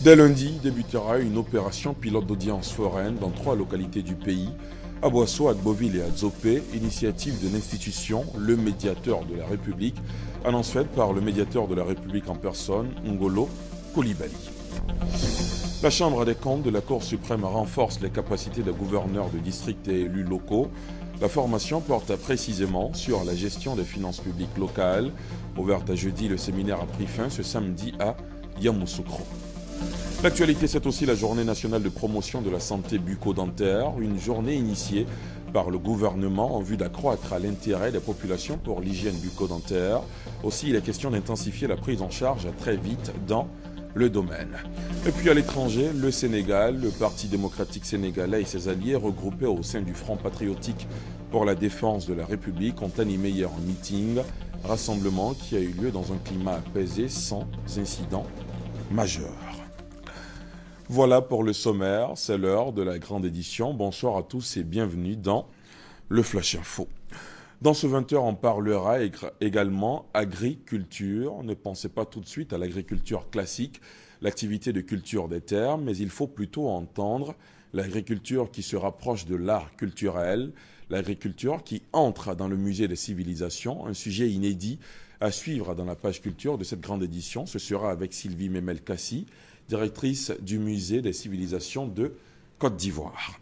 Dès lundi débutera une opération pilote d'audience foraine dans 3 localités du pays, à Boasso, Agboville et à Dzopé, initiative de l'institution Le Médiateur de la République, annonce faite par le médiateur de la République en personne, Ngolo Coulibaly. La Chambre des comptes de la Cour suprême renforce les capacités des gouverneurs de district et élus locaux. La formation porte précisément sur la gestion des finances publiques locales. Ouverte à jeudi, le séminaire a pris fin ce samedi à Yamoussoukro. L'actualité, c'est aussi la journée nationale de promotion de la santé bucco-dentaire, une journée initiée par le gouvernement en vue d'accroître l'intérêt des populations pour l'hygiène bucco-dentaire. Aussi, il est question d'intensifier la prise en charge très vite dans le domaine. Et puis à l'étranger, le Sénégal, le Parti démocratique sénégalais et ses alliés regroupés au sein du Front patriotique pour la défense de la République ont animé hier un meeting, rassemblement qui a eu lieu dans un climat apaisé sans incident majeur. Voilà pour le sommaire, c'est l'heure de la grande édition. Bonsoir à tous et bienvenue dans le Flash Info. Dans ce 20h, on parlera également agriculture. Ne pensez pas tout de suite à l'agriculture classique, l'activité de culture des terres, mais il faut plutôt entendre l'agriculture qui se rapproche de l'art culturel, l'agriculture qui entre dans le musée des civilisations, un sujet inédit à suivre dans la page culture de cette grande édition. Ce sera avec Sylvie Memel-Kassi, directrice du musée des civilisations de Côte d'Ivoire.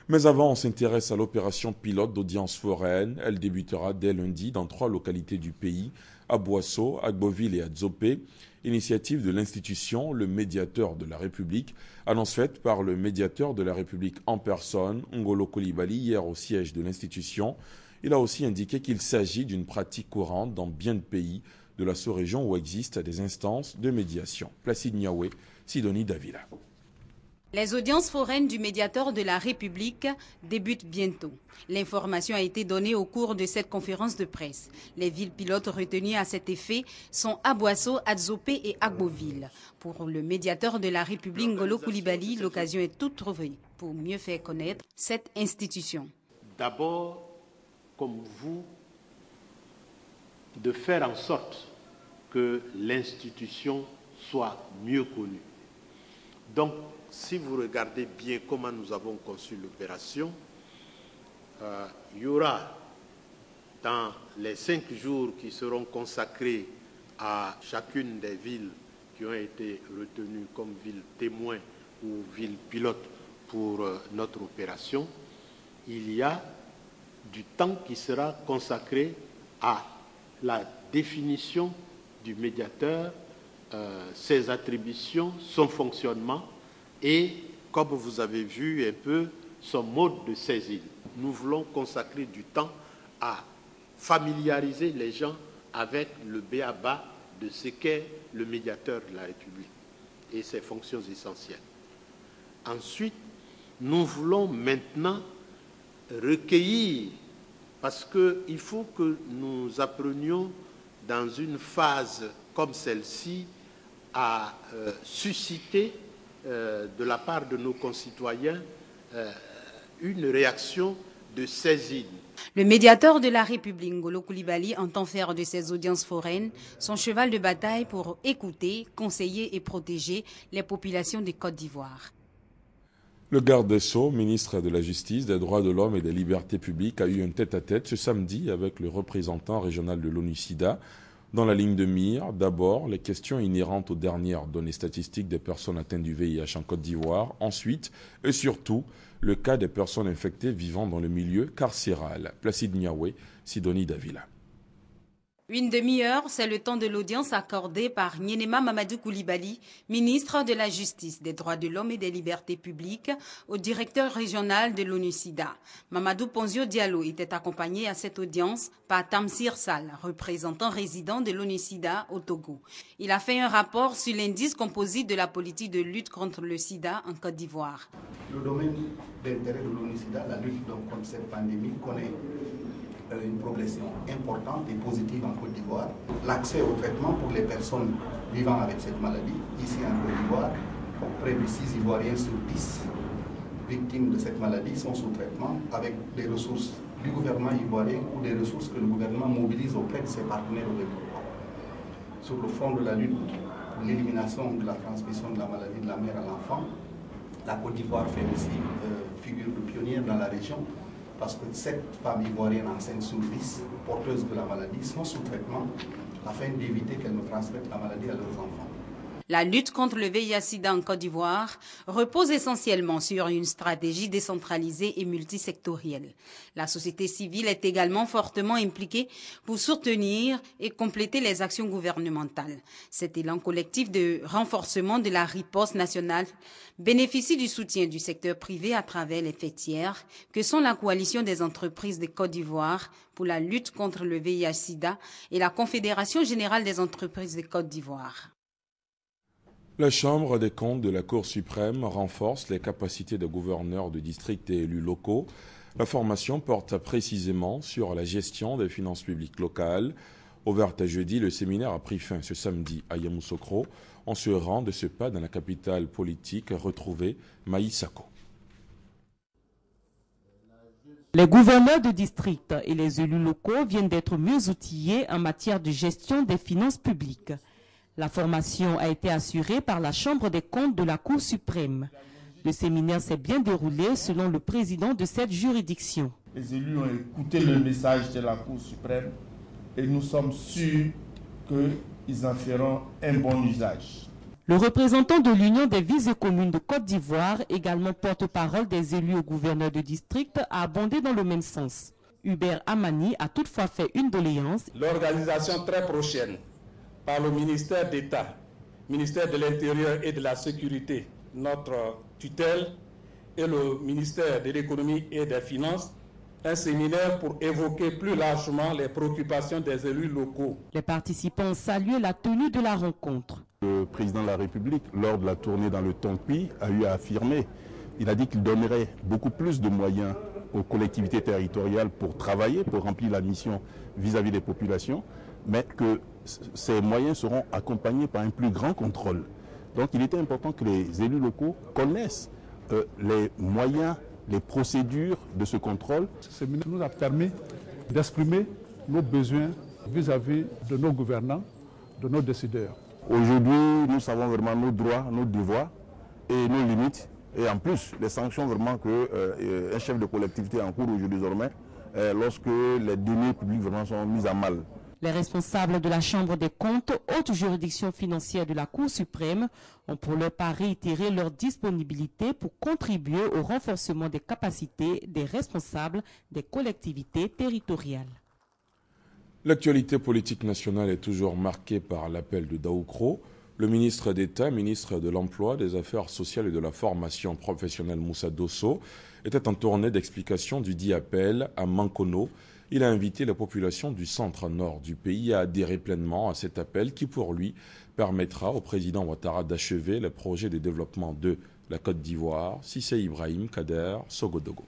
Mais avant, on s'intéresse à l'opération pilote d'audience foraine. Elle débutera dès lundi dans 3 localités du pays, à Boasso, Agboville et à Dzopé. Initiative de l'institution Le Médiateur de la République, annonce faite par le médiateur de la République en personne, Ngolo Coulibaly, hier au siège de l'institution. Il a aussi indiqué qu'il s'agit d'une pratique courante dans bien de pays de la sous-région où existent des instances de médiation. Placide Niawé, Sidonie Davila. Les audiences foraines du médiateur de la République débutent bientôt. L'information a été donnée au cours de cette conférence de presse. Les villes pilotes retenues à cet effet sont Aboasso, Adzopé et Agboville. Pour le médiateur de la République, Ngolo Coulibaly, l'occasion est toute trouvée pour mieux faire connaître cette institution. D'abord, comme vous, de faire en sorte que l'institution soit mieux connue. Donc, si vous regardez bien comment nous avons conçu l'opération, il y aura dans les 5 jours qui seront consacrés à chacune des villes qui ont été retenues comme villes témoins ou villes pilotes pour notre opération, il y a du temps qui sera consacré à la définition du médiateur, ses attributions, son fonctionnement et, comme vous avez vu un peu, son mode de saisine. Nous voulons consacrer du temps à familiariser les gens avec le b.a.-ba de ce qu'est le médiateur de la République et ses fonctions essentielles. Ensuite, nous voulons maintenant recueillir, parce qu'il faut que nous apprenions dans une phase comme celle-ci à susciter de la part de nos concitoyens une réaction de saisine. Le médiateur de la République, Ngolo Coulibaly, entend faire de ces audiences foraines son cheval de bataille pour écouter, conseiller et protéger les populations de Côte d'Ivoire. Le garde des Sceaux, ministre de la Justice, des Droits de l'Homme et des Libertés publiques, a eu un tête-à-tête ce samedi avec le représentant régional de l'ONU-SIDA. Dans la ligne de mire, d'abord, les questions inhérentes aux dernières données statistiques des personnes atteintes du VIH en Côte d'Ivoire. Ensuite, et surtout, le cas des personnes infectées vivant dans le milieu carcéral. Placide Niawé, Sidonie Davila. Une demi-heure, c'est le temps de l'audience accordée par Nyenema Mamadou Coulibaly, ministre de la Justice, des Droits de l'Homme et des Libertés publiques, au directeur régional de l'ONU-SIDA. Mamadou Ponzio Diallo était accompagné à cette audience par Tamsir Sall, représentant résident de l'ONU-SIDA au Togo. Il a fait un rapport sur l'indice composite de la politique de lutte contre le sida en Côte d'Ivoire. Le domaine d'intérêt de l'ONU-SIDA, la lutte contre cette pandémie, connaît une progression importante et positive en Côte d'Ivoire. L'accès au traitement pour les personnes vivant avec cette maladie, ici en Côte d'Ivoire, près de 6 Ivoiriens sur 10 victimes de cette maladie sont sous traitement avec des ressources du gouvernement ivoirien ou des ressources que le gouvernement mobilise auprès de ses partenaires au développement. Sur le front de la lutte l'élimination de la transmission de la maladie de la mère à l'enfant. La Côte d'Ivoire fait aussi figure de pionnière dans la région parce que 7 femmes ivoiriennes enceintes sur 10 porteuses de la maladie sont sous traitement afin d'éviter qu'elles ne transmettent la maladie à leurs enfants. La lutte contre le VIH-Sida en Côte d'Ivoire repose essentiellement sur une stratégie décentralisée et multisectorielle. La société civile est également fortement impliquée pour soutenir et compléter les actions gouvernementales. Cet élan collectif de renforcement de la riposte nationale bénéficie du soutien du secteur privé à travers les fêtières que sont la Coalition des entreprises de Côte d'Ivoire pour la lutte contre le VIH-Sida et la Confédération générale des entreprises de Côte d'Ivoire. La Chambre des comptes de la Cour suprême renforce les capacités des gouverneurs de district et élus locaux. La formation porte précisément sur la gestion des finances publiques locales. Ouverte à jeudi, le séminaire a pris fin ce samedi à Yamoussoukro. On se rend de ce pas dans la capitale politique retrouvée, Maïsako. Les gouverneurs de district et les élus locaux viennent d'être mieux outillés en matière de gestion des finances publiques. La formation a été assurée par la Chambre des comptes de la Cour suprême. Le séminaire s'est bien déroulé selon le président de cette juridiction. Les élus ont écouté le message de la Cour suprême et nous sommes sûrs qu'ils en feront un bon usage. Le représentant de l'Union des villes et communes de Côte d'Ivoire, également porte-parole des élus au gouverneur de district, a abondé dans le même sens. Hubert Amani a toutefois fait une doléance. L'organisation très prochaine par le ministère d'État, ministère de l'Intérieur et de la Sécurité, notre tutelle, et le ministère de l'Économie et des Finances, un séminaire pour évoquer plus largement les préoccupations des élus locaux. Les participants ont salué la tenue de la rencontre. Le président de la République, lors de la tournée dans le Tonpi, a eu à affirmer, il a dit qu'il donnerait beaucoup plus de moyens aux collectivités territoriales pour travailler, pour remplir la mission vis-à-vis des populations, mais que ces moyens seront accompagnés par un plus grand contrôle. Donc il était important que les élus locaux connaissent les moyens, les procédures de ce contrôle. Ce séminaire nous a permis d'exprimer nos besoins vis-à-vis de nos gouvernants, de nos décideurs. Aujourd'hui, nous savons vraiment nos droits, nos devoirs et nos limites. Et en plus, les sanctions vraiment qu'un chef de collectivité encourt aujourd'hui désormais lorsque les deniers publics vraiment sont mis à mal. Les responsables de la Chambre des comptes, haute juridiction financière de la Cour suprême, ont pour leur part réitéré leur disponibilité pour contribuer au renforcement des capacités des responsables des collectivités territoriales. L'actualité politique nationale est toujours marquée par l'appel de Daoukro. Le ministre d'État, ministre de l'Emploi, des Affaires sociales et de la formation professionnelle Moussa Dosso était en tournée d'explication du dit appel à Mankono. Il a invité la population du centre-nord du pays à adhérer pleinement à cet appel qui, pour lui, permettra au président Ouattara d'achever les projets de développement de la Côte d'Ivoire. Sissé Ibrahim Kader, Sogodogo.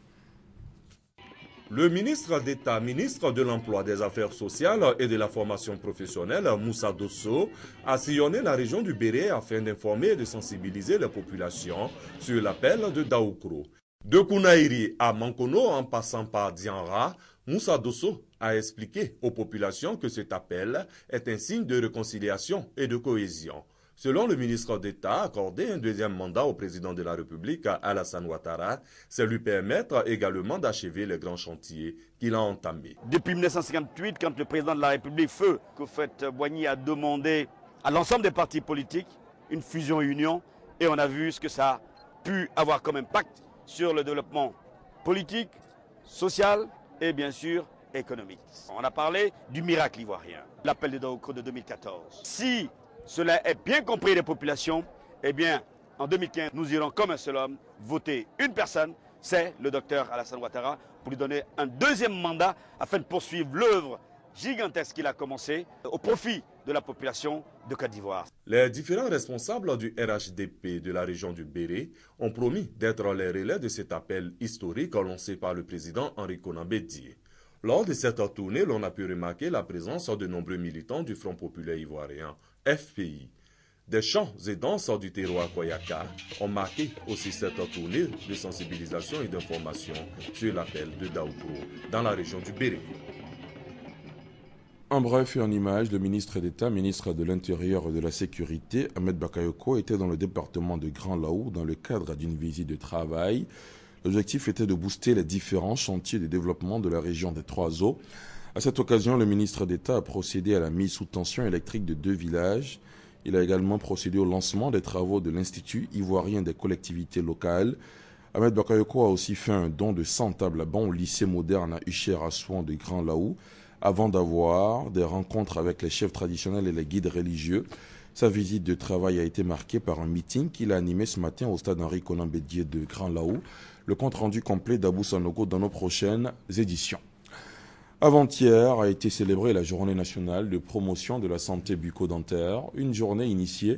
Le ministre d'État, ministre de l'Emploi, des Affaires sociales et de la formation professionnelle, Moussa Dosso, a sillonné la région du Béré afin d'informer et de sensibiliser les populations sur l'appel de Daoukro. De Kounaïri à Mankono, en passant par Dianra, Moussa Dosso a expliqué aux populations que cet appel est un signe de réconciliation et de cohésion. Selon le ministre d'État, accorder un deuxième mandat au président de la République, Alassane Ouattara, c'est lui permettre également d'achever les grands chantiers qu'il a entamés. Depuis 1958, quand le président de la République, feu Houphouët-Boigny, a demandé à l'ensemble des partis politiques une fusion-union, et on a vu ce que ça a pu avoir comme impact sur le développement politique, social et bien sûr économique. On a parlé du miracle ivoirien, l'appel de Daoukro de 2014. Si cela est bien compris des populations, eh bien, en 2015, nous irons comme un seul homme voter une personne, c'est le docteur Alassane Ouattara, pour lui donner un deuxième mandat afin de poursuivre l'œuvre gigantesque qu'il a commencé au profit de la population de Côte d'Ivoire. Les différents responsables du RHDP de la région du Béré ont promis d'être les relais de cet appel historique lancé par le président Henri Konan Bédié. Lors de cette tournée, l'on a pu remarquer la présence de nombreux militants du Front populaire ivoirien, FPI. Des chants et danses du terroir Koyaka ont marqué aussi cette tournée de sensibilisation et d'information sur l'appel de Daoukro dans la région du Béré. En bref et en image, le ministre d'État, ministre de l'Intérieur et de la Sécurité, Ahmed Bakayoko, était dans le département de Grand Laou dans le cadre d'une visite de travail. L'objectif était de booster les différents chantiers de développement de la région des Trois-Eaux. À cette occasion, le ministre d'État a procédé à la mise sous tension électrique de 2 villages. Il a également procédé au lancement des travaux de l'Institut ivoirien des collectivités locales. Ahmed Bakayoko a aussi fait un don de 100 tables à banc au lycée moderne à Hucher-Assouan de Grand Laou, avant d'avoir des rencontres avec les chefs traditionnels et les guides religieux. Sa visite de travail a été marquée par un meeting qu'il a animé ce matin au stade Henri Konan Bédié de Grand Laou. Le compte-rendu complet d'Abou Sanogo dans nos prochaines éditions. Avant-hier a été célébrée la journée nationale de promotion de la santé bucco-dentaire, une journée initiée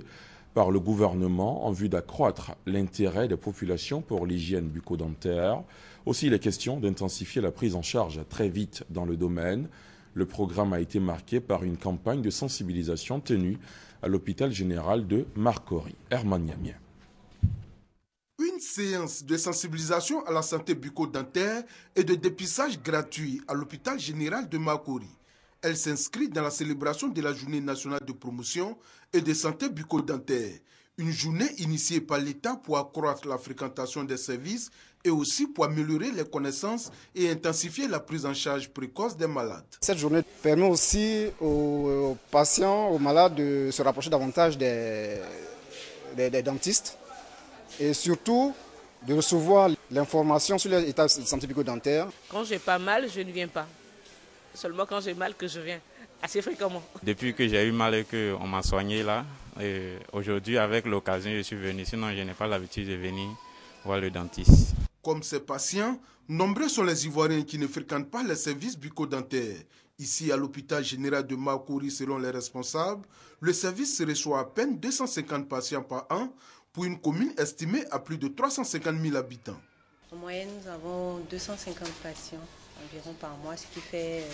par le gouvernement en vue d'accroître l'intérêt des populations pour l'hygiène bucco-dentaire. Aussi, il est question d'intensifier la prise en charge très vite dans le domaine. Le programme a été marqué par une campagne de sensibilisation tenue à l'hôpital général de Marcory. Herman Niamien. Une séance de sensibilisation à la santé bucco-dentaire et de dépistage gratuit à l'hôpital général de Marcory. Elle s'inscrit dans la célébration de la journée nationale de promotion et de santé bucco-dentaire. Une journée initiée par l'État pour accroître la fréquentation des services et aussi pour améliorer les connaissances et intensifier la prise en charge précoce des malades. Cette journée permet aussi aux patients, aux malades de se rapprocher davantage des dentistes et surtout de recevoir l'information sur l'état de santé bucco-dentaire. Quand j'ai pas mal, je ne viens pas. Seulement quand j'ai mal que je viens, assez fréquemment. Depuis que j'ai eu mal et qu'on m'a soigné là, aujourd'hui avec l'occasion je suis venu, sinon je n'ai pas l'habitude de venir voir le dentiste. Comme ces patients, nombreux sont les Ivoiriens qui ne fréquentent pas les services bucco-dentaires. Ici, à l'hôpital général de Marcory, selon les responsables, le service reçoit à peine 250 patients par an pour une commune estimée à plus de 350 000 habitants. En moyenne, nous avons 250 patients environ par mois, ce qui fait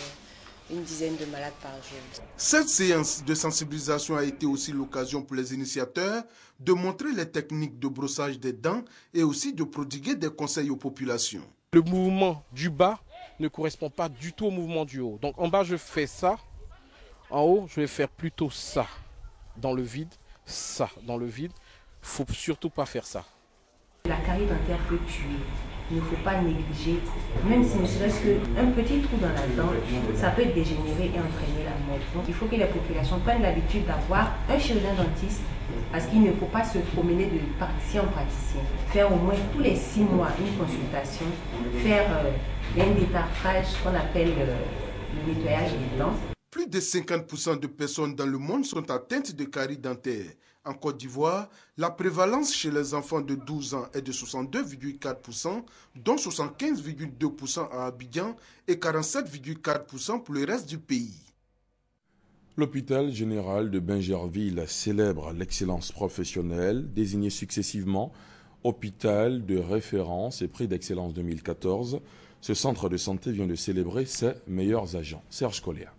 une dizaine de malades par jour. Cette séance de sensibilisation a été aussi l'occasion pour les initiateurs de montrer les techniques de brossage des dents et aussi de prodiguer des conseils aux populations. Le mouvement du bas ne correspond pas du tout au mouvement du haut. Donc en bas, je fais ça. En haut, je vais faire plutôt ça. Dans le vide, ça. Dans le vide, il ne faut surtout pas faire ça. La carie dentaire peut tuer. Il ne faut pas négliger, même si ne serait-ce qu'un petit trou dans la dent, ça peut dégénérer et entraîner la mort. Donc il faut que les populations prennent l'habitude d'avoir un chirurgien dentiste, parce qu'il ne faut pas se promener de praticien en praticien. Faire au moins tous les 6 mois une consultation, faire un détartrage qu'on appelle le nettoyage des dents. Plus de 50% de personnes dans le monde sont atteintes de caries dentaires. En Côte d'Ivoire, la prévalence chez les enfants de 12 ans est de 62,4%, dont 75,2% à Abidjan et 47,4% pour le reste du pays. L'hôpital général de Bingerville célèbre l'excellence professionnelle, désigné successivement hôpital de référence et prix d'excellence 2014. Ce centre de santé vient de célébrer ses meilleurs agents. Serge Colléa.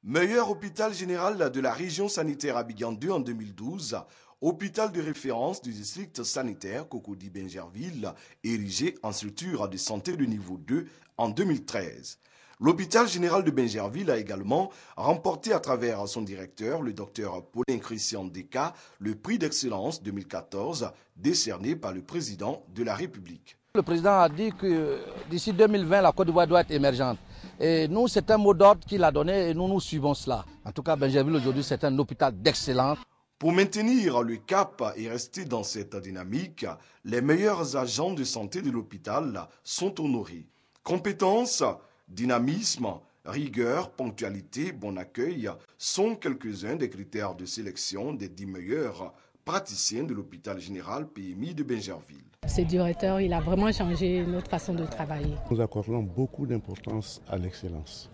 Meilleur hôpital général de la région sanitaire Abidjan 2 en 2012, hôpital de référence du district sanitaire Cocody-Bingerville, érigé en structure de santé de niveau 2 en 2013. L'hôpital général de Bingerville a également remporté à travers son directeur, le docteur Paulin Christian Deka, le prix d'excellence 2014 décerné par le président de la République. Le président a dit que d'ici 2020, la Côte d'Ivoire doit être émergente. Et nous, c'est un mot d'ordre qu'il a donné et nous suivons cela. En tout cas, Bingerville aujourd'hui, c'est un hôpital d'excellence. Pour maintenir le cap et rester dans cette dynamique, les meilleurs agents de santé de l'hôpital sont honorés. Compétences, dynamisme, rigueur, ponctualité, bon accueil sont quelques-uns des critères de sélection des 10 meilleurs praticiens de l'hôpital général PMI de Bingerville. Ce directeur, il a vraiment changé notre façon de travailler. Nous accordons beaucoup d'importance à l'excellence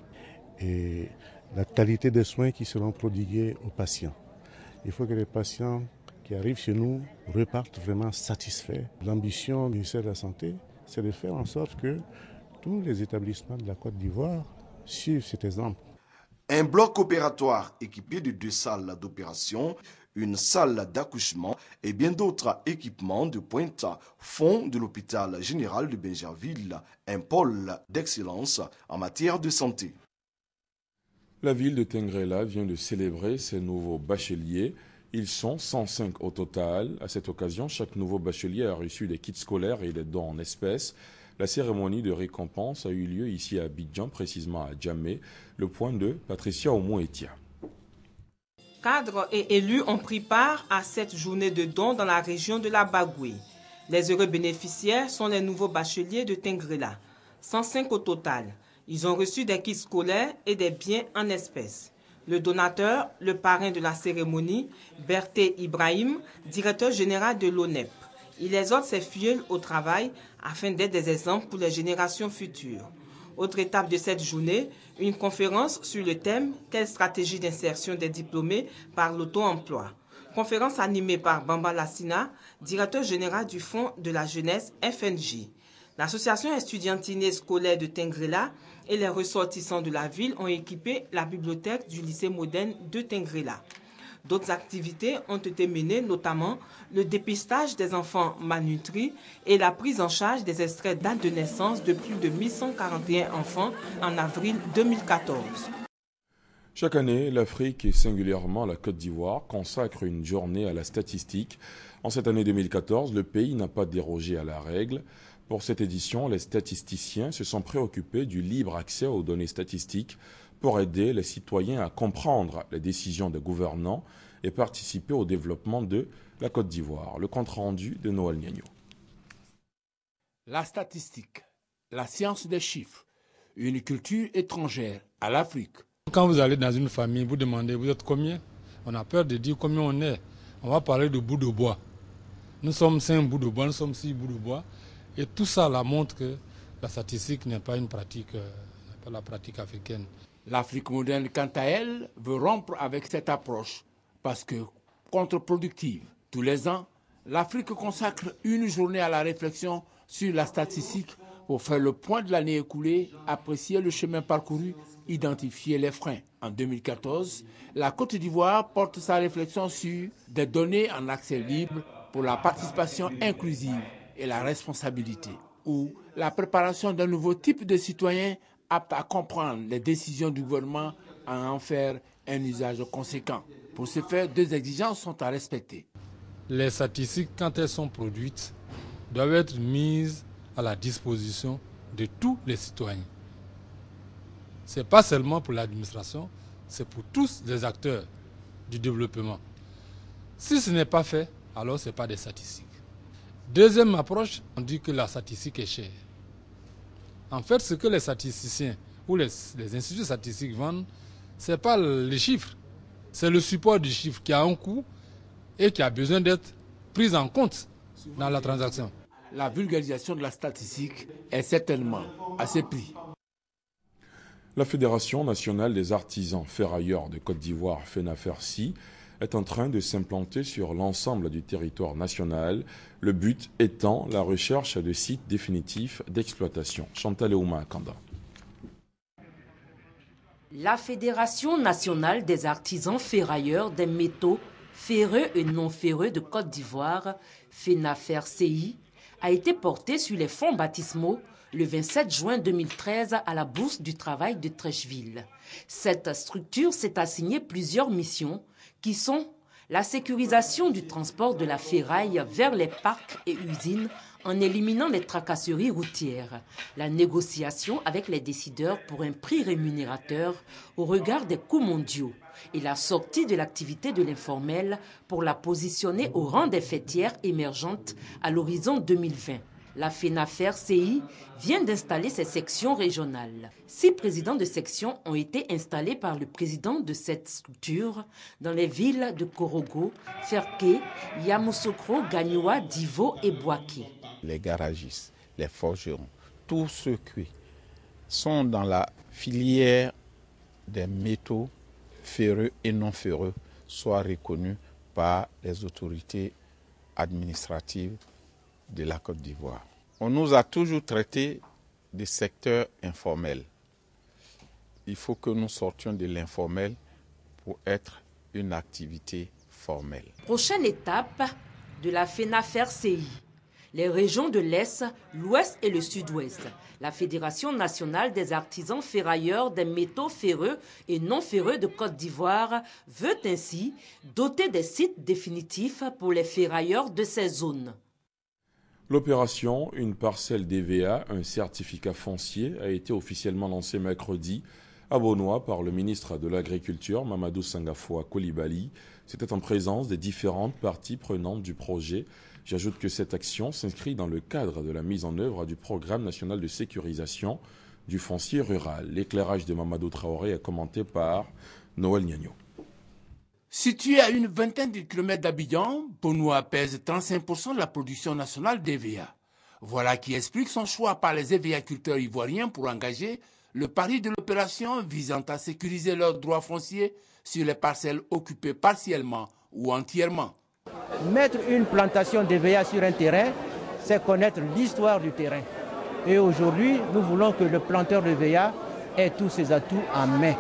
et la qualité des soins qui seront prodigués aux patients. Il faut que les patients qui arrivent chez nous repartent vraiment satisfaits. L'ambition du ministère de la Santé, c'est de faire en sorte que tous les établissements de la Côte d'Ivoire suivent cet exemple. Un bloc opératoire équipé de 2 salles d'opération, une salle d'accouchement et bien d'autres équipements de pointe font de l'hôpital général de Bingerville un pôle d'excellence en matière de santé. La ville de Tengrela vient de célébrer ses nouveaux bacheliers. Ils sont 105 au total. À cette occasion, chaque nouveau bachelier a reçu des kits scolaires et des dons en espèces. La cérémonie de récompense a eu lieu ici à Abidjan, précisément à Djamé, le point de Patricia Oumouetia. Cadres et élus ont pris part à cette journée de dons dans la région de la Bagoué. Les heureux bénéficiaires sont les nouveaux bacheliers de Tengrela, 105 au total. Ils ont reçu des kits scolaires et des biens en espèces. Le donateur, le parrain de la cérémonie, Berté Ibrahim, directeur général de l'ONEP. Il exhorte ses filleuls au travail afin d'être des exemples pour les générations futures. Autre étape de cette journée, une conférence sur le thème « Quelle stratégie d'insertion des diplômés par l'auto-emploi ?» Conférence animée par Bamba Lassina, directeur général du Fonds de la jeunesse FNJ. L'association estudiantine scolaire de Tengrela et les ressortissants de la ville ont équipé la bibliothèque du lycée moderne de Tengrela. D'autres activités ont été menées, notamment le dépistage des enfants malnutris et la prise en charge des extraits dates de naissance de plus de 1141 enfants en avril 2014. Chaque année, l'Afrique et singulièrement la Côte d'Ivoire consacre une journée à la statistique. En cette année 2014, le pays n'a pas dérogé à la règle. Pour cette édition, les statisticiens se sont préoccupés du libre accès aux données statistiques pour aider les citoyens à comprendre les décisions des gouvernants et participer au développement de la Côte d'Ivoire. Le compte-rendu de Noël Niagno. La statistique, la science des chiffres, une culture étrangère à l'Afrique. Quand vous allez dans une famille, vous demandez, vous êtes combien? On a peur de dire combien on est. On va parler de bouts de bois. Nous sommes 5 bouts de bois, nous sommes 6 bouts de bois. Et tout ça là montre que la statistique n'est pas une pratique, pas la pratique africaine. L'Afrique moderne, quant à elle, veut rompre avec cette approche parce que contre-productive. Tous les ans, l'Afrique consacre une journée à la réflexion sur la statistique pour faire le point de l'année écoulée, apprécier le chemin parcouru, identifier les freins. En 2014, la Côte d'Ivoire porte sa réflexion sur des données en accès libre pour la participation inclusive et la responsabilité, ou la préparation d'un nouveau type de citoyen apte à comprendre les décisions du gouvernement et à en faire un usage conséquent. Pour ce faire, 2 exigences sont à respecter. Les statistiques, quand elles sont produites, doivent être mises à la disposition de tous les citoyens. Ce n'est pas seulement pour l'administration, c'est pour tous les acteurs du développement. Si ce n'est pas fait, alors ce n'est pas des statistiques. Deuxième approche, on dit que la statistique est chère. En fait, ce que les statisticiens ou les instituts statistiques vendent, ce n'est pas les chiffres. C'est le support du chiffre qui a un coût et qui a besoin d'être pris en compte dans la transaction. La vulgarisation de la statistique est certainement à ce prix. La Fédération nationale des artisans ferrailleurs de Côte d'Ivoire, FENAFERCI, est en train de s'implanter sur l'ensemble du territoire national, le but étant la recherche de sites définitifs d'exploitation. Chantal Ouma Kanda. La Fédération nationale des artisans ferrailleurs des métaux ferreux et non ferreux de Côte d'Ivoire, FENAFERCI, a été portée sur les fonds baptismaux le 27 juin 2013 à la Bourse du Travail de Trècheville. Cette structure s'est assignée plusieurs missions qui sont la sécurisation du transport de la ferraille vers les parcs et usines en éliminant les tracasseries routières, la négociation avec les décideurs pour un prix rémunérateur au regard des coûts mondiaux et la sortie de l'activité de l'informel pour la positionner au rang des fêtières émergentes à l'horizon 2020. La FENAFERCI vient d'installer ses sections régionales. 6 présidents de sections ont été installés par le président de cette structure dans les villes de Korogo, Ferké, Yamoussoukro, Gagnoua, Divo et Boaké. Les garagistes, les forgerons, tous ceux qui sont dans la filière des métaux ferreux et non ferreux soient reconnus par les autorités administratives de la Côte d'Ivoire. On nous a toujours traités de secteur informel. Il faut que nous sortions de l'informel pour être une activité formelle. Prochaine étape de la FENAFERCI, les régions de l'Est, l'Ouest et le Sud-Ouest. La Fédération nationale des artisans ferrailleurs des métaux ferreux et non ferreux de Côte d'Ivoire veut ainsi doter des sites définitifs pour les ferrailleurs de ces zones. L'opération Une parcelle DVA, un certificat foncier, a été officiellement lancée mercredi à Bonoa par le ministre de l'Agriculture, Mamadou Sangafoua Coulibaly. C'était en présence des différentes parties prenantes du projet. J'ajoute que cette action s'inscrit dans le cadre de la mise en œuvre du programme national de sécurisation du foncier rural. L'éclairage de Mamadou Traoré est commenté par Noël Niagno. Situé à une vingtaine de kilomètres d'Abidjan, Bonoa pèse 35% de la production nationale d'EVA. Voilà qui explique son choix par les EVA-culteurs ivoiriens pour engager le pari de l'opération visant à sécuriser leurs droits fonciers sur les parcelles occupées partiellement ou entièrement. Mettre une plantation d'EVA sur un terrain, c'est connaître l'histoire du terrain. Et aujourd'hui, nous voulons que le planteur d'EVA ait tous ses atouts en main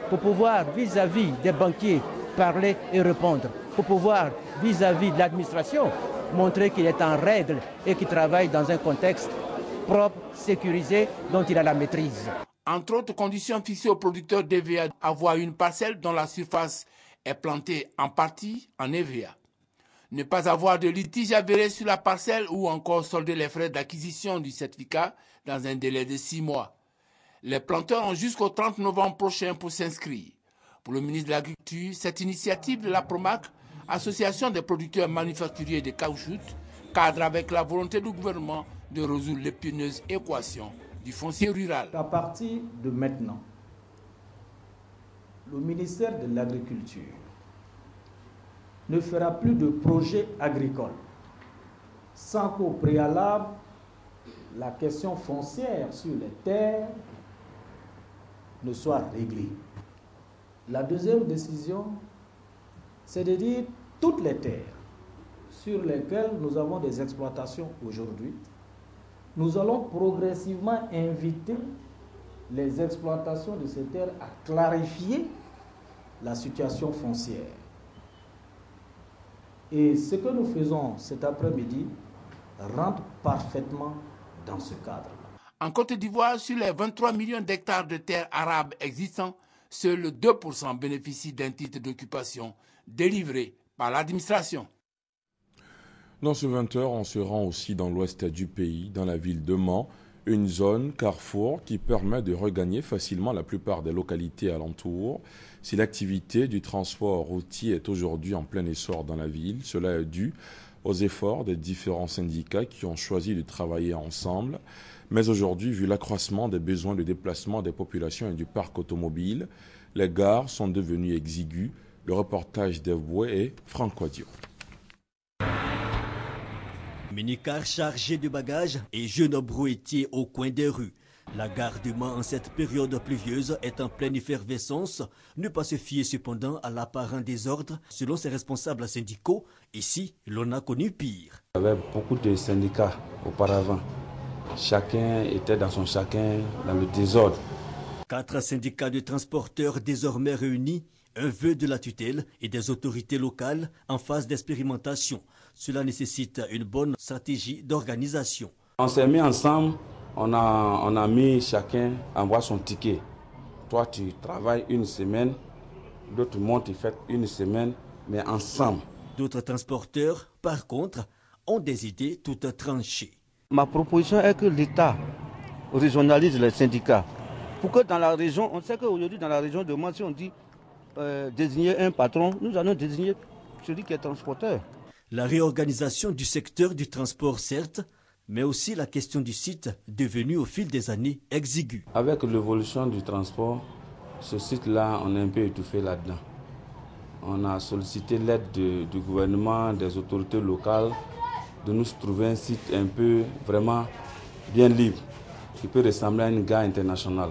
pour pouvoir, vis-à-vis des banquiers, parler et répondre, pour pouvoir, vis-à-vis de l'administration, montrer qu'il est en règle et qu'il travaille dans un contexte propre, sécurisé, dont il a la maîtrise. Entre autres conditions fixées aux producteurs d'EVA, avoir une parcelle dont la surface est plantée en partie en EVA. Ne pas avoir de litige avéré sur la parcelle ou encore solder les frais d'acquisition du certificat dans un délai de 6 mois. Les planteurs ont jusqu'au 30 novembre prochain pour s'inscrire. Pour le ministre de l'Agriculture, cette initiative de la PROMAC, Association des producteurs manufacturiers de caoutchouc, cadre avec la volonté du gouvernement de résoudre l'épineuse équation du foncier rural. À partir de maintenant, le ministère de l'Agriculture ne fera plus de projets agricoles sans qu'au préalable, la question foncière sur les terres ne soit réglée. La deuxième décision, c'est de dire toutes les terres sur lesquelles nous avons des exploitations aujourd'hui, nous allons progressivement inviter les exploitations de ces terres à clarifier la situation foncière. Et ce que nous faisons cet après-midi rentre parfaitement dans ce cadre. En Côte d'Ivoire, sur les 23 millions d'hectares de terres arables existants, seuls 2% bénéficient d'un titre d'occupation délivré par l'administration. Dans ce 20h, on se rend aussi dans l'ouest du pays, dans la ville de Mans, une zone carrefour qui permet de regagner facilement la plupart des localités alentours. Si l'activité du transport routier est aujourd'hui en plein essor dans la ville, cela est dû aux efforts des différents syndicats qui ont choisi de travailler ensemble. Mais aujourd'hui, vu l'accroissement des besoins de déplacement des populations et du parc automobile, les gares sont devenues exiguës. Le reportage d'Ève Boué et Franck Quadio. Minicar chargé de bagages et jeunes brouettiers au coin des rues. La gare de Mans en cette période pluvieuse est en pleine effervescence. Ne pas se fier cependant à l'apparent désordre. Selon ses responsables syndicaux, ici, l'on a connu pire. Il y avait beaucoup de syndicats auparavant. Chacun était dans son chacun, dans le désordre. 4 syndicats de transporteurs désormais réunis, un vœu de la tutelle et des autorités locales en phase d'expérimentation. Cela nécessite une bonne stratégie d'organisation. On s'est mis ensemble, on a mis chacun envoie son ticket. Toi tu travailles une semaine, l'autre monte, il fait une semaine, mais ensemble. D'autres transporteurs, par contre, ont des idées toutes tranchées. Ma proposition est que l'État régionalise les syndicats. Pour que dans la région, on sait qu'aujourd'hui dans la région de Mans, si on dit désigner un patron, nous allons désigner celui qui est transporteur. La réorganisation du secteur du transport, certes, mais aussi la question du site, devenu au fil des années exigu. Avec l'évolution du transport, ce site-là, on est un peu étouffé là-dedans. On a sollicité l'aide du gouvernement, des autorités locales, de nous trouver un site un peu vraiment bien libre, qui peut ressembler à une gare internationale.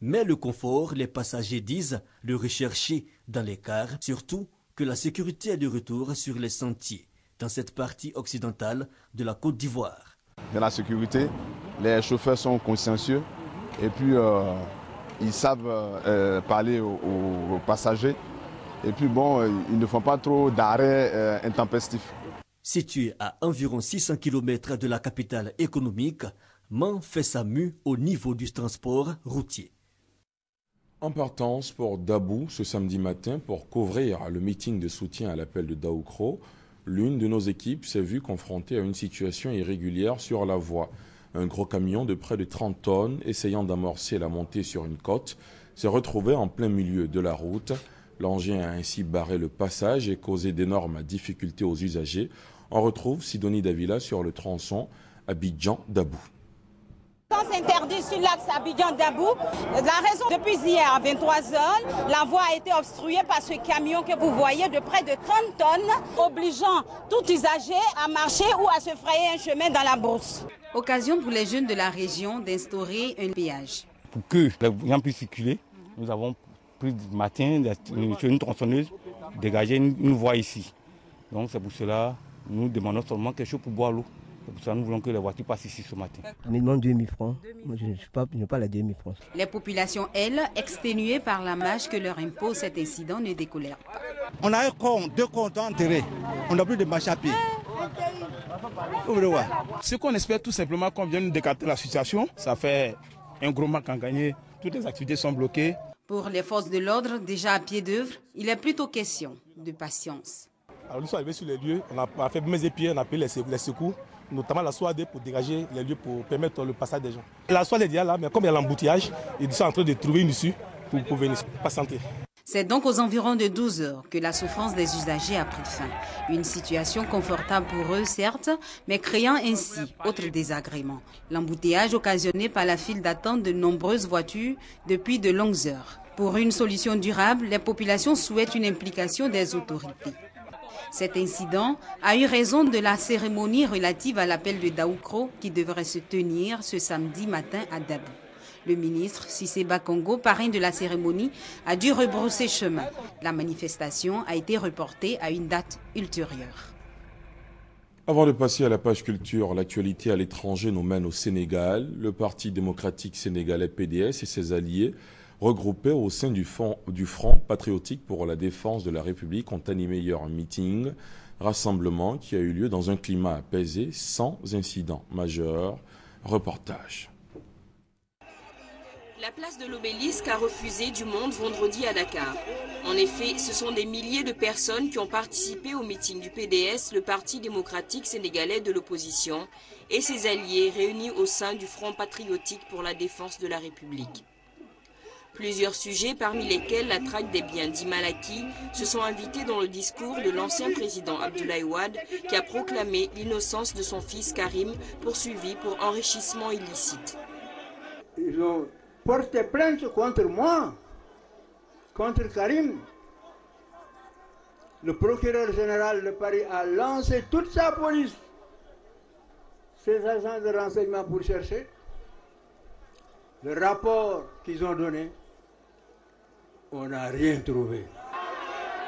Mais le confort, les passagers disent, le rechercher dans les cars, surtout que la sécurité est de retour sur les sentiers, dans cette partie occidentale de la Côte d'Ivoire. Dans la sécurité, les chauffeurs sont consciencieux et puis ils savent parler aux passagers. Et puis bon, ils ne font pas trop d'arrêts intempestifs. Situé à environ 600 km de la capitale économique, Mans fait sa mue au niveau du transport routier. En partance pour Dabou ce samedi matin pour couvrir le meeting de soutien à l'appel de Daoukro, l'une de nos équipes s'est vue confrontée à une situation irrégulière sur la voie. Un gros camion de près de 30 tonnes essayant d'amorcer la montée sur une côte s'est retrouvé en plein milieu de la route. L'engin a ainsi barré le passage et causé d'énormes difficultés aux usagers. On retrouve Sidonie Davila sur le tronçon Abidjan-Dabou. Sens interdit sur l'axe Abidjan-Dabou. La raison, depuis hier à 23h, la voie a été obstruée par ce camion que vous voyez de près de 30 tonnes, obligeant tout usager à marcher ou à se frayer un chemin dans la brousse. Occasion pour les jeunes de la région d'instaurer un péage. Pour que les gens puissent circuler, nous avons pris du matin sur une tronçonneuse dégager une voie ici. Donc c'est pour cela que nous demandons seulement quelque chose pour boire l'eau. C'est pour ça que nous voulons que les voitures passent ici ce matin. On me demande 2000 francs. Moi, je n'ai pas les 2000 francs. Les populations, elles, exténuées par la marge que leur impose cet incident, ne décolèrent pas. On a deux comptes enterrés. On n'a plus de marche à pied. Ce qu'on espère tout simplement qu'on vienne décarter la situation, ça fait un gros manque à gagner. Toutes les activités sont bloquées. Pour les forces de l'ordre, déjà à pied d'œuvre, il est plutôt question de patience. Alors nous sommes arrivés sur les lieux, on a fait mes épiers, on a appelé les secours, notamment la SOAD pour dégager les lieux pour permettre le passage des gens. La SOAD est déjà là, mais comme il y a l'embouteillage, ils sont en train de trouver une issue pour venir patienter. C'est donc aux environs de 12 heures que la souffrance des usagers a pris fin. Une situation confortable pour eux, certes, mais créant ainsi autre désagrément. L'embouteillage occasionné par la file d'attente de nombreuses voitures depuis de longues heures. Pour une solution durable, les populations souhaitent une implication des autorités. Cet incident a eu raison de la cérémonie relative à l'appel de Daoukro qui devrait se tenir ce samedi matin à Dabou. Le ministre Cissé Bakongo, parrain de la cérémonie, a dû rebrousser chemin. La manifestation a été reportée à une date ultérieure. Avant de passer à la page culture, l'actualité à l'étranger nous mène au Sénégal. Le Parti démocratique sénégalais PDS et ses alliés regroupés au sein du Front patriotique pour la défense de la République ont animé hier un meeting, rassemblement qui a eu lieu dans un climat apaisé, sans incident majeur. Reportage. La place de l'Obélisque a refusé du monde vendredi à Dakar. En effet, ce sont des milliers de personnes qui ont participé au meeting du PDS, le Parti démocratique sénégalais de l'opposition, et ses alliés réunis au sein du Front patriotique pour la défense de la République. Plusieurs sujets, parmi lesquels la traque des biens dits mal acquis, se sont invités dans le discours de l'ancien président Abdoulaye Wade, qui a proclamé l'innocence de son fils Karim, poursuivi pour enrichissement illicite. Ils ont porté plainte contre moi, contre Karim. Le procureur général de Paris a lancé toute sa police, ses agents de renseignement pour chercher. Le rapport qu'ils ont donné, on n'a rien trouvé.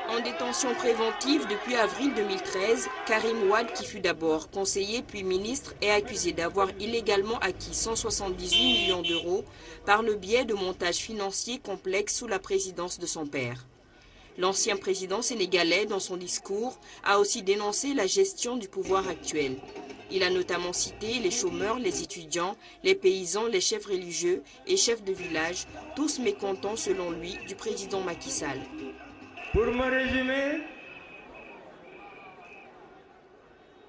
En détention préventive depuis avril 2013, Karim Wade, qui fut d'abord conseiller puis ministre, est accusé d'avoir illégalement acquis 178 millions d'euros par le biais de montages financiers complexes sous la présidence de son père. L'ancien président sénégalais, dans son discours, a aussi dénoncé la gestion du pouvoir actuel. Il a notamment cité les chômeurs, les étudiants, les paysans, les chefs religieux et chefs de village, tous mécontents selon lui du président Macky Sall. Pour me résumer,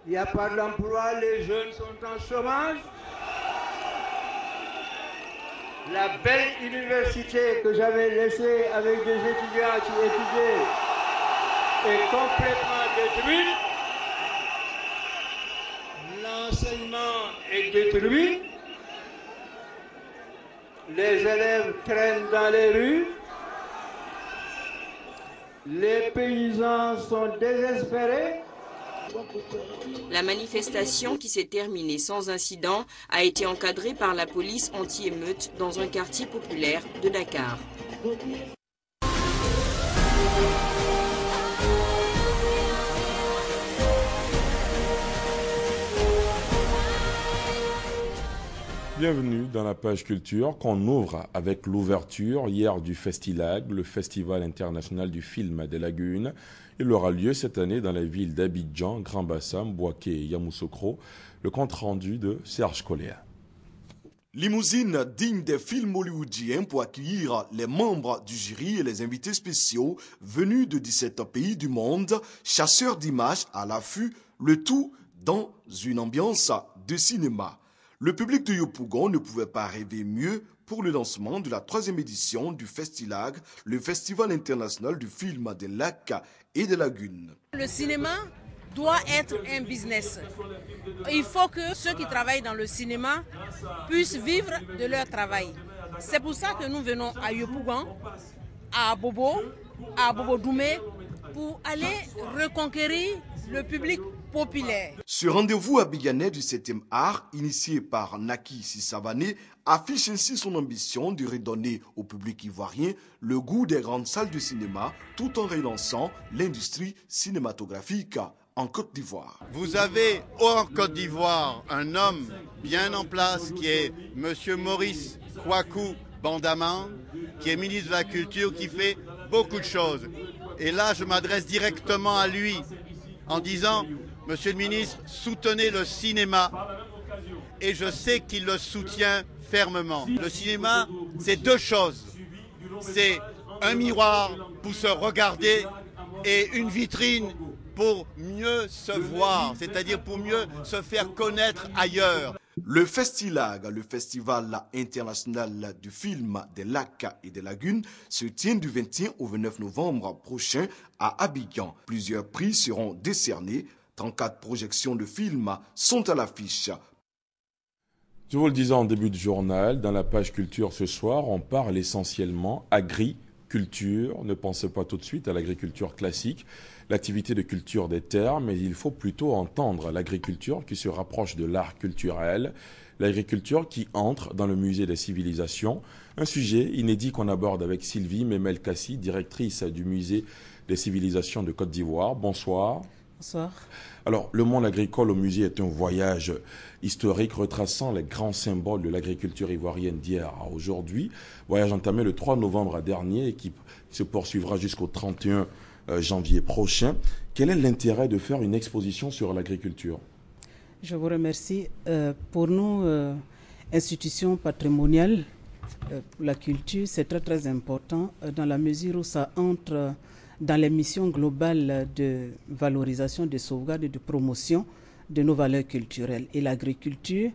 il n'y a pas d'emploi, les jeunes sont en chômage. La belle université que j'avais laissée avec des étudiants qui étudiaient est complètement détruite. L'enseignement est détruit. Les élèves traînent dans les rues. Les paysans sont désespérés. La manifestation, qui s'est terminée sans incident, a été encadrée par la police anti-émeute dans un quartier populaire de Dakar. Bienvenue dans la page culture qu'on ouvre avec l'ouverture hier du Festilag, le Festival international du film des Lagunes, Il aura lieu cette année dans les villes d'Abidjan, Grand-Bassam, Bouaké et Yamoussoukro. Le compte rendu de Serge Coléa. Limousine digne des films hollywoodiens pour accueillir les membres du jury et les invités spéciaux venus de 17 pays du monde, chasseurs d'images à l'affût, le tout dans une ambiance de cinéma. Le public de Yopougon ne pouvait pas rêver mieux pour le lancement de la 3e édition du Festilag, le Festival international du film des lacs et des lagunes. Le cinéma doit être un business. Il faut que ceux qui travaillent dans le cinéma puissent vivre de leur travail. C'est pour ça que nous venons à Yopougon, à Bobo Doumé, pour aller reconquérir le public populaire. Ce rendez-vous abidjanais du 7e art, initié par Naki Sissavané, affiche ainsi son ambition de redonner au public ivoirien le goût des grandes salles de cinéma, tout en relançant l'industrie cinématographique en Côte d'Ivoire. Vous avez en Côte d'Ivoire un homme bien en place qui est M. Maurice Kouakou Bandaman, qui est ministre de la Culture, qui fait beaucoup de choses. Et là, je m'adresse directement à lui en disant, Monsieur le ministre, soutenez le cinéma. Et je sais qu'il le soutient fermement. Le cinéma, c'est deux choses. C'est un miroir pour se regarder et une vitrine pour mieux se voir, c'est-à-dire pour mieux se faire connaître ailleurs. Le Festilag, le Festival international du film des lacs et des lagunes, se tient du 21 au 29 novembre prochain à Abidjan. Plusieurs prix seront décernés. 34 projections de films sont à l'affiche. Je vous le disais en début de journal, dans la page culture ce soir, on parle essentiellement agriculture. Ne pensez pas tout de suite à l'agriculture classique, l'activité de culture des terres, mais il faut plutôt entendre l'agriculture qui se rapproche de l'art culturel, l'agriculture qui entre dans le musée des civilisations, un sujet inédit qu'on aborde avec Sylvie Memel-Kassi, directrice du musée des civilisations de Côte d'Ivoire. Bonsoir. Bonsoir. Alors, le monde agricole au musée est un voyage historique retraçant les grands symboles de l'agriculture ivoirienne d'hier à aujourd'hui. Voyage entamé le 3 novembre dernier et qui se poursuivra jusqu'au 31 janvier prochain. Quel est l'intérêt de faire une exposition sur l'agriculture? Je vous remercie. Pour nous, institution patrimoniale pour la culture, c'est très très important dans la mesure où ça entre dans les missions globales de valorisation, de sauvegarde et de promotion de nos valeurs culturelles. Et l'agriculture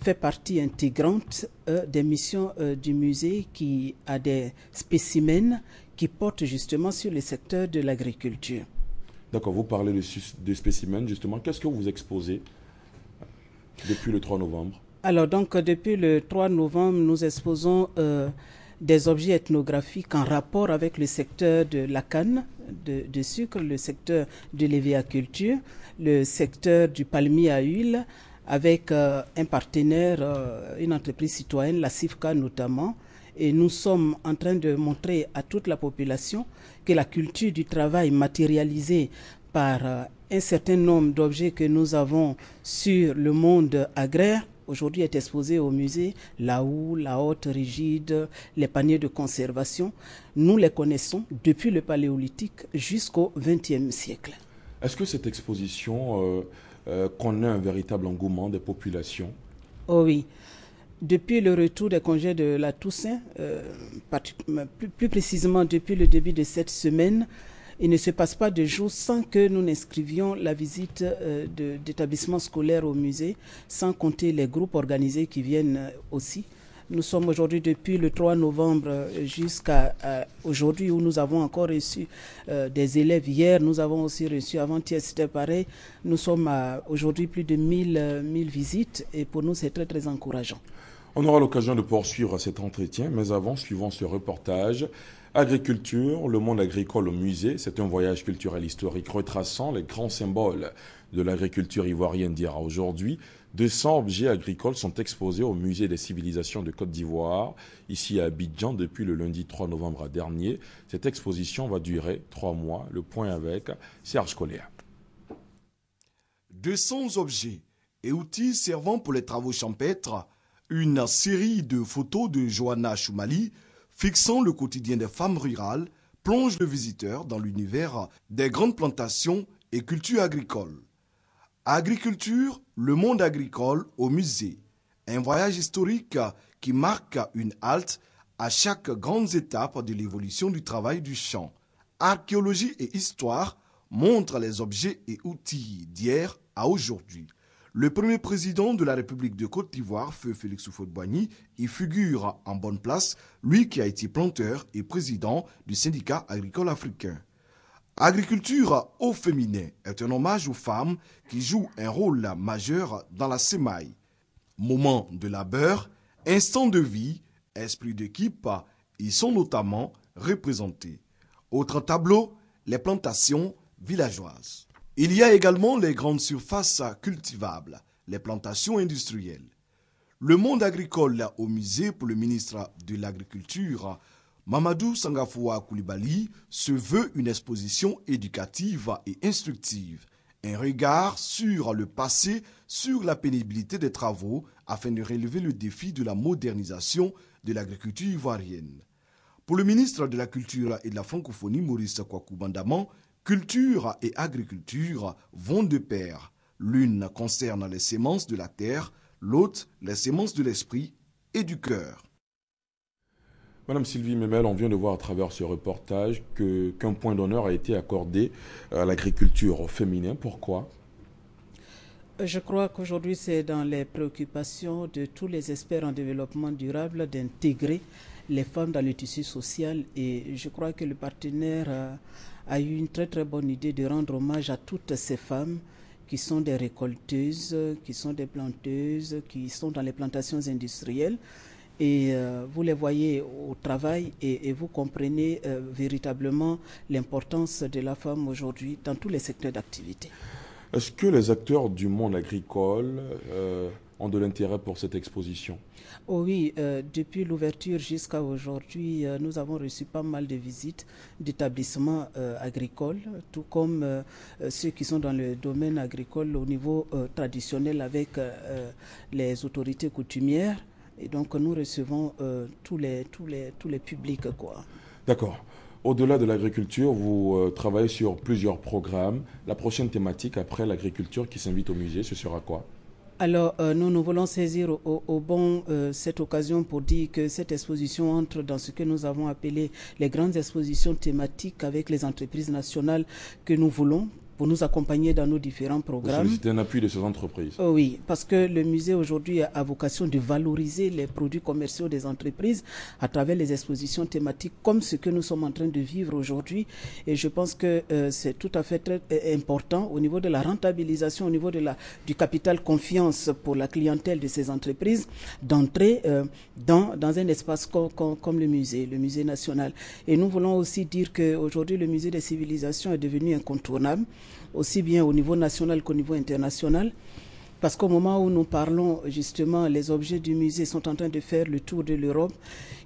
fait partie intégrante des missions du musée qui a des spécimens qui portent justement sur le secteur de l'agriculture. D'accord, vous parlez de spécimens justement. Qu'est-ce que vous exposez depuis le 3 novembre? Alors donc depuis le 3 novembre, nous exposons des objets ethnographiques en rapport avec le secteur de la canne de sucre, le secteur de l'éviaculture, le secteur du palmier à huile, avec un partenaire, une entreprise citoyenne, la CIFCA notamment. Et nous sommes en train de montrer à toute la population que la culture du travail matérialisée par un certain nombre d'objets que nous avons sur le monde agraire aujourd'hui est exposé au musée, la houe, la hotte rigide, les paniers de conservation. Nous les connaissons depuis le paléolithique jusqu'au XXe siècle. Est-ce que cette exposition connaît un véritable engouement des populations? Oh oui. Depuis le retour des congés de la Toussaint, plus précisément depuis le début de cette semaine, il ne se passe pas de jour sans que nous n'inscrivions la visite d'établissements scolaires au musée, sans compter les groupes organisés qui viennent aussi. Nous sommes aujourd'hui depuis le 3 novembre jusqu'à aujourd'hui où nous avons encore reçu des élèves. Hier, nous avons aussi reçu, avant-hier c'était pareil. Nous sommes à aujourd'hui plus de 1000 visites et pour nous c'est très très encourageant. On aura l'occasion de poursuivre cet entretien, mais avant, suivons ce reportage. Agriculture, le monde agricole au musée, c'est un voyage culturel historique retraçant les grands symboles de l'agriculture ivoirienne d'hier à aujourd'hui. 200 objets agricoles sont exposés au musée des civilisations de Côte d'Ivoire, ici à Abidjan, depuis le lundi 3 novembre dernier. Cette exposition va durer 3 mois. Le point avec Serge Coléa. 200 objets et outils servant pour les travaux champêtres, une série de photos de Johanna Choumali fixant le quotidien des femmes rurales plonge le visiteur dans l'univers des grandes plantations et cultures agricoles. Agriculture, le monde agricole au musée. Un voyage historique qui marque une halte à chaque grande étape de l'évolution du travail du champ. Archéologie et histoire montrent les objets et outils d'hier à aujourd'hui. Le premier président de la République de Côte d'Ivoire, Feu Félix Houphouët-Boigny, y figure en bonne place, lui qui a été planteur et président du syndicat agricole africain. Agriculture au féminin est un hommage aux femmes qui jouent un rôle majeur dans la semaille. Moment de labeur, instant de vie, esprit d'équipe, y sont notamment représentés. Autre tableau, les plantations villageoises. Il y a également les grandes surfaces cultivables, les plantations industrielles. Le monde agricole au musée pour le ministre de l'Agriculture, Mamadou Sangafoua Koulibaly, se veut une exposition éducative et instructive. Un regard sur le passé, sur la pénibilité des travaux, afin de relever le défi de la modernisation de l'agriculture ivoirienne. Pour le ministre de la Culture et de la Francophonie, Maurice Kwaku Bandaman, culture et agriculture vont de pair. L'une concerne les semences de la terre, l'autre les semences de l'esprit et du cœur. Madame Sylvie Memel, on vient de voir à travers ce reportage qu'un point d'honneur a été accordé à l'agriculture au féminin. Pourquoi ? Je crois qu'aujourd'hui, c'est dans les préoccupations de tous les experts en développement durable d'intégrer les femmes dans le tissu social. Et je crois que le partenaire a eu une très très bonne idée de rendre hommage à toutes ces femmes qui sont des récolteuses, qui sont des planteuses, qui sont dans les plantations industrielles. Et vous les voyez au travail et vous comprenez véritablement l'importance de la femme aujourd'hui dans tous les secteurs d'activité. Est-ce que les acteurs du monde agricole ont de l'intérêt pour cette exposition? Oh oui, depuis l'ouverture jusqu'à aujourd'hui, nous avons reçu pas mal de visites d'établissements agricoles, tout comme ceux qui sont dans le domaine agricole au niveau traditionnel avec les autorités coutumières. Et donc nous recevons tous les publics, quoi. D'accord. Au-delà de l'agriculture, vous travaillez sur plusieurs programmes. La prochaine thématique après l'agriculture qui s'invite au musée, ce sera quoi? Alors, nous voulons saisir cette occasion pour dire que cette exposition entre dans ce que nous avons appelé les grandes expositions thématiques avec les entreprises nationales que nous voulons pour nous accompagner dans nos différents programmes. Solliciter un appui de ces entreprises. Oui, parce que le musée aujourd'hui a vocation de valoriser les produits commerciaux des entreprises à travers les expositions thématiques comme ce que nous sommes en train de vivre aujourd'hui. Et je pense que c'est tout à fait très important au niveau de la rentabilisation, au niveau du capital confiance pour la clientèle de ces entreprises, d'entrer dans un espace comme le musée national. Et nous voulons aussi dire qu'aujourd'hui, le musée des civilisations est devenu incontournable, aussi bien au niveau national qu'au niveau international, parce qu'au moment où nous parlons, justement, les objets du musée sont en train de faire le tour de l'Europe,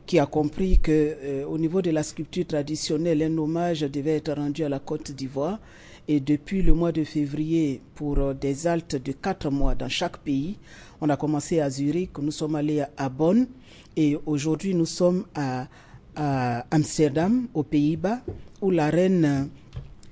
qui a compris qu'au niveau de la sculpture traditionnelle, un hommage devait être rendu à la Côte d'Ivoire. Et depuis le mois de février, pour des haltes de 4 mois dans chaque pays, on a commencé à Zurich, nous sommes allés à Bonn, et aujourd'hui nous sommes à Amsterdam, aux Pays-Bas, où la reine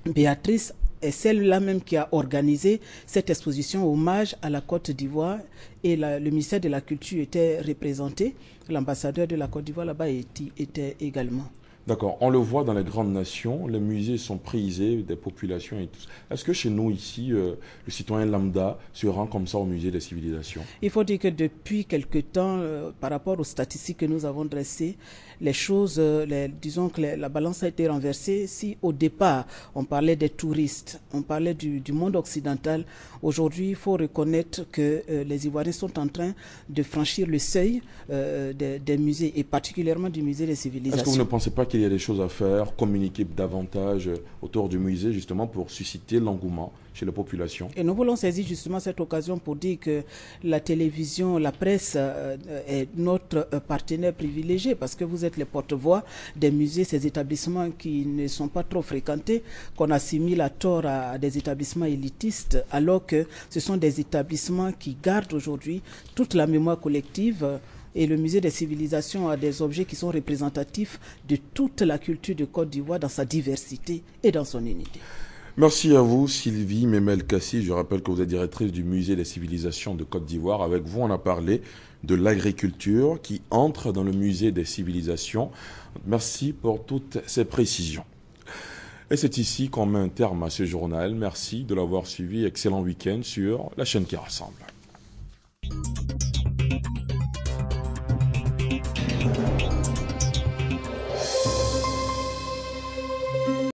Béatrice est celle-là même qui a organisé cette exposition hommage à la Côte d'Ivoire, et le ministère de la Culture était représenté. L'ambassadeur de la Côte d'Ivoire là-bas était également. D'accord. On le voit dans les grandes nations, les musées sont prisés des populations et tout. Est-ce que chez nous, ici, le citoyen lambda se rend comme ça au musée des civilisations? Il faut dire que depuis quelque temps, par rapport aux statistiques que nous avons dressées, les choses, disons que la balance a été renversée. Si au départ, on parlait des touristes, on parlait du monde occidental, aujourd'hui, il faut reconnaître que les Ivoiriens sont en train de franchir le seuil des musées, et particulièrement du musée des civilisations. Est-ce que vous ne pensez pas qu'il y a des choses à faire, communiquer davantage autour du musée, justement, pour susciter l'engouement chez la population? Et nous voulons saisir justement cette occasion pour dire que la télévision, la presse est notre partenaire privilégié, parce que vous êtes les porte-voix des musées, ces établissements qui ne sont pas trop fréquentés, qu'on assimile à tort à des établissements élitistes, alors que ce sont des établissements qui gardent aujourd'hui toute la mémoire collective Et le musée des civilisations a des objets qui sont représentatifs de toute la culture de Côte d'Ivoire dans sa diversité et dans son unité. Merci à vous, Sylvie Memel-Kassi. Je rappelle que vous êtes directrice du musée des civilisations de Côte d'Ivoire. Avec vous, on a parlé de l'agriculture qui entre dans le musée des civilisations. Merci pour toutes ces précisions. Et c'est ici qu'on met un terme à ce journal. Merci de l'avoir suivi. Excellent week-end sur la chaîne qui rassemble.